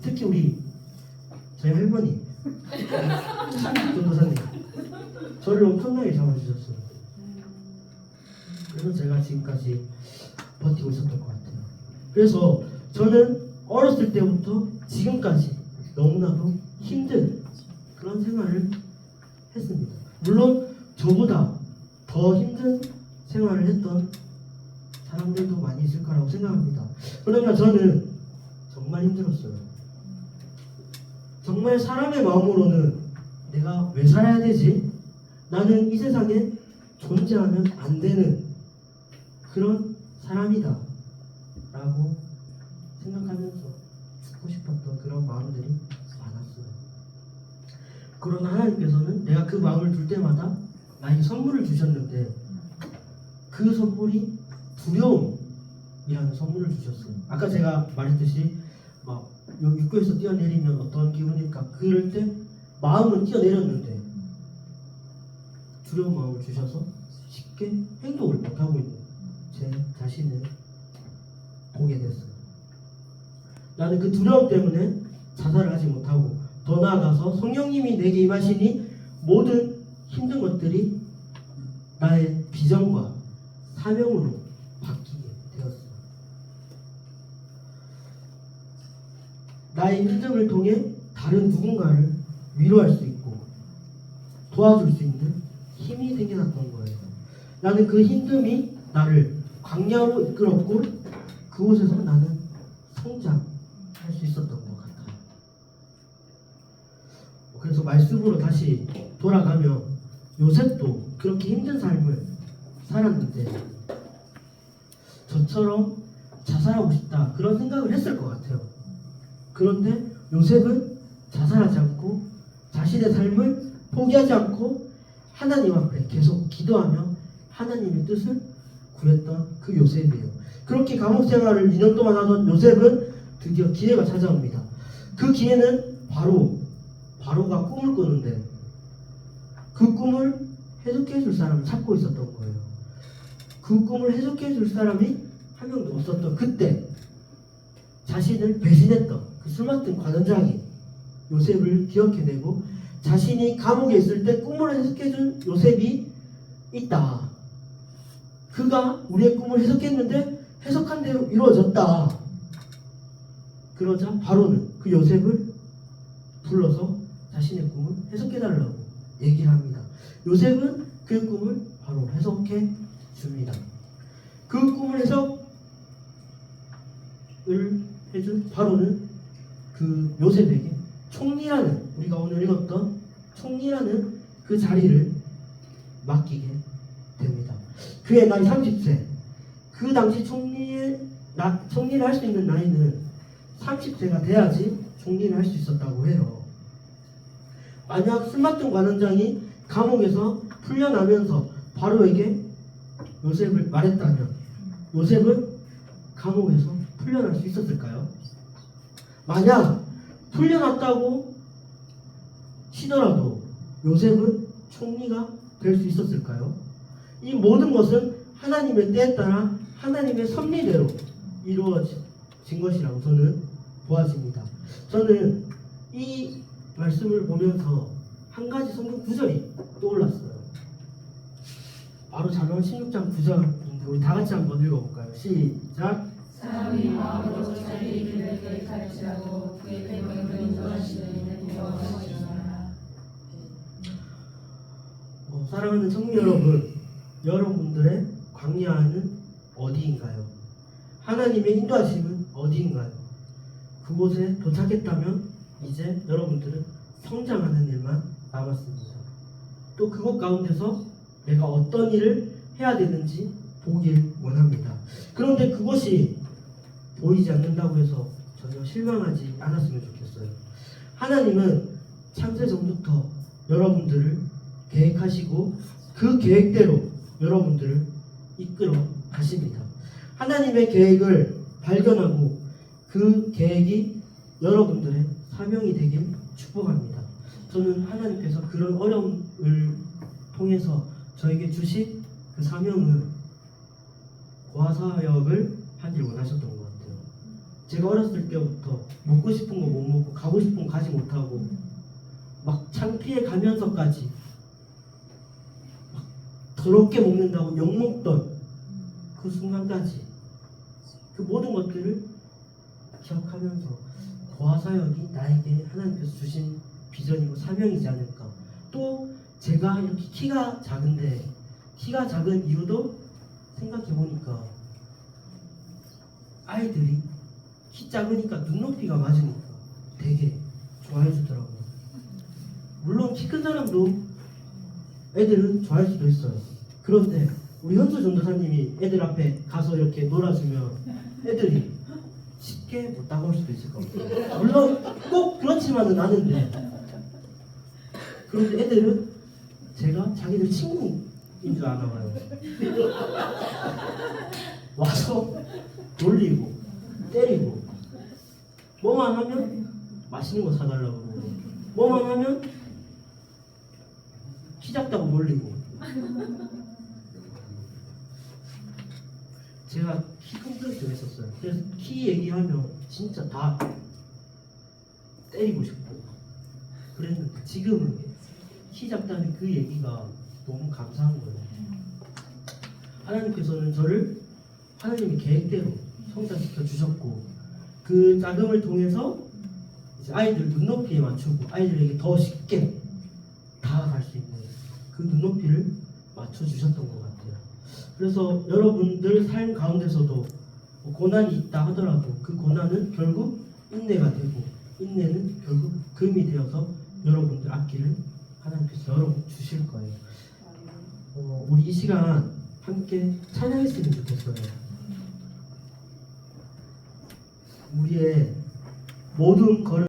특히 우리 저희 할머니 전도사님 저를 엄청나게 잡아주셨어요. 그래서 제가 지금까지 버티고 있었던 것 같아요. 그래서 저는 어렸을 때부터 지금까지 너무나도 힘든 그런 생활을 했습니다. 물론 저보다 더 힘든 생활을 했던 사람들도 많이 있을 거라고 생각합니다. 그러나 저는 정말 힘들었어요. 정말 사람의 마음으로는 내가 왜 살아야 되지? 나는 이 세상에 존재하면 안 되는 그런 사람이다 라고 생각하면서 죽고 싶었던 그런 마음들이 많았어요. 그러나 하나님께서는 내가 그 마음을 둘 때마다 나에게 선물을 주셨는데 그 선물이 두려움이라는 선물을 주셨어요. 아까 제가 말했듯이 막 육교에서 뛰어내리면 어떤 기분일까, 그럴 때 마음은 뛰어내렸는데 두려운 마음을 주셔서 쉽게 행동을 못하고 있는 제 자신을 보게 됐어요. 나는 그 두려움 때문에 자살을 하지 못하고 더 나아가서 성령님이 내게 임하시니 모든 힘든 것들이 나의 비전과 사명으로 바뀌게 되었어요. 나의 힘듦을 통해 다른 누군가를 위로할 수 있고 도와줄 수 있는 힘이 생겨났던 거예요. 나는 그 힘듦이 나를 광야로 이끌었고 그곳에서 나는 성장할 수 있었던 것 같아요. 그래서 말씀으로 다시 돌아가면 요셉도 그렇게 힘든 삶을 살았는데 저처럼 자살하고 싶다 그런 생각을 했을 것 같아요. 그런데 요셉은 자살하지 않고 자신의 삶을 포기하지 않고 하나님 앞에 계속 기도하며 하나님의 뜻을 구했던 그 요셉이에요. 그렇게 감옥 생활을 2년 동안 하던 요셉은 드디어 기회가 찾아옵니다. 그 기회는 바로가 꿈을 꾸는데 그 꿈을 해석해 줄 사람을 찾고 있었던 거예요. 그 꿈을 해석해 줄 사람이 한 명도 없었던 그때 자신을 배신했던 그 술 맡은 관원장이 요셉을 기억해내고 자신이 감옥에 있을 때 꿈을 해석해준 요셉이 있다. 그가 우리의 꿈을 해석했는데 해석한 대로 이루어졌다. 그러자 바로는 그 요셉을 불러서 자신의 꿈을 해석해달라고 얘기를 합니다. 요셉은 그 꿈을 바로 해석해 줍니다. 그 꿈을 해석을 해준 바로는 그 요셉에게 총리라는, 우리가 오늘 읽었던 총리라는 그 자리를 맡기게 됩니다. 그의 나이 30세. 그 당시 총리를 할 수 있는 나이는 30세가 돼야지 총리를 할 수 있었다고 해요. 만약 술 맡은 관원장이 감옥에서 풀려나면서 바로에게 요셉을 말했다면 요셉은 감옥에서 풀려날 수 있었을까요? 만약 풀려났다고 치더라도 요셉은 총리가 될 수 있었을까요? 이 모든 것은 하나님의 때에 따라 하나님의 섭리대로 이루어진 것이라고 저는 보아집니다. 저는 이 말씀을 보면서 한 가지 성경 구절이 떠올랐어요. 바로 잠언 16장 9절인데 우리 다 같이 한번 읽어볼까요? 시작. 사람이 마음으로 자기 길을 계획할지라도 그의 계획을 인도하시는 여호와시니라. 사랑하는 청년 여러분, 여러분들의 광야는 어디인가요? 하나님의 인도하심은 어디인가요? 그곳에 도착했다면 이제 여러분들은 성장하는 일만 남았습니다. 또 그곳 가운데서 내가 어떤 일을 해야 되는지 보길 원합니다. 그런데 그것이 보이지 않는다고 해서 전혀 실망하지 않았으면 좋겠어요. 하나님은 창세전부터 여러분들을 계획하시고 그 계획대로 여러분들을 이끌어 가십니다. 하나님의 계획을 발견하고 그 계획이 여러분들의 사명이 되길 축복합니다. 저는 하나님께서 그런 어려움을 통해서 저에게 주신 그 사명을 고아사역을 하길 원하셨던 것 같아요. 제가 어렸을 때부터 먹고 싶은 거 못 먹고 가고 싶은 거 가지 못하고 막 창피해 가면서까지 막 더럽게 먹는다고 욕먹던 그 순간까지 그 모든 것들을 기억하면서 고아사역이 나에게 하나님께서 주신 비전이고 사명이지 않을까. 또 제가 이렇게 키가 작은데 키가 작은 이유도 생각해보니까 아이들이 키 작으니까 눈높이가 맞으니까 되게 좋아해주더라고요. 물론 키 큰 사람도 애들은 좋아할 수도 있어요. 그런데 우리 현수 전도사님이 애들 앞에 가서 이렇게 놀아주면 애들이 쉽게 못 다가올 수도 있을 것 같아요. 물론 꼭 그렇지만은 않은데, 그런데 애들은 제가 자기들 친구인 줄 아나 봐요. 와서 놀리고 때리고 뭐만 하면 맛있는 거 사달라고 그러고 뭐만 하면 키 작다고 놀리고. 제가 키 컴플렉스가 있었어요. 그래서 키 얘기하면 진짜 다 때리고 싶고 그랬는데 지금은 키 작다는 그 얘기가 너무 감사한 거예요. 하나님께서는 저를 하나님의 계획대로 성장시켜 주셨고 그 자금을 통해서 이제 아이들 눈높이에 맞추고 아이들에게 더 쉽게 다가갈 수 있는 그 눈높이를 맞춰 주셨던 것 같아요. 그래서 여러분들 삶 가운데서도 고난이 있다 하더라도 그 고난은 결국 인내가 되고 인내는 결국 금이 되어서 여러분들 앞길을 하나님께서 열어 주실 거예요. 우리 이 시간 함께 찬양했으면 좋겠어요. 우리의 모든 걸음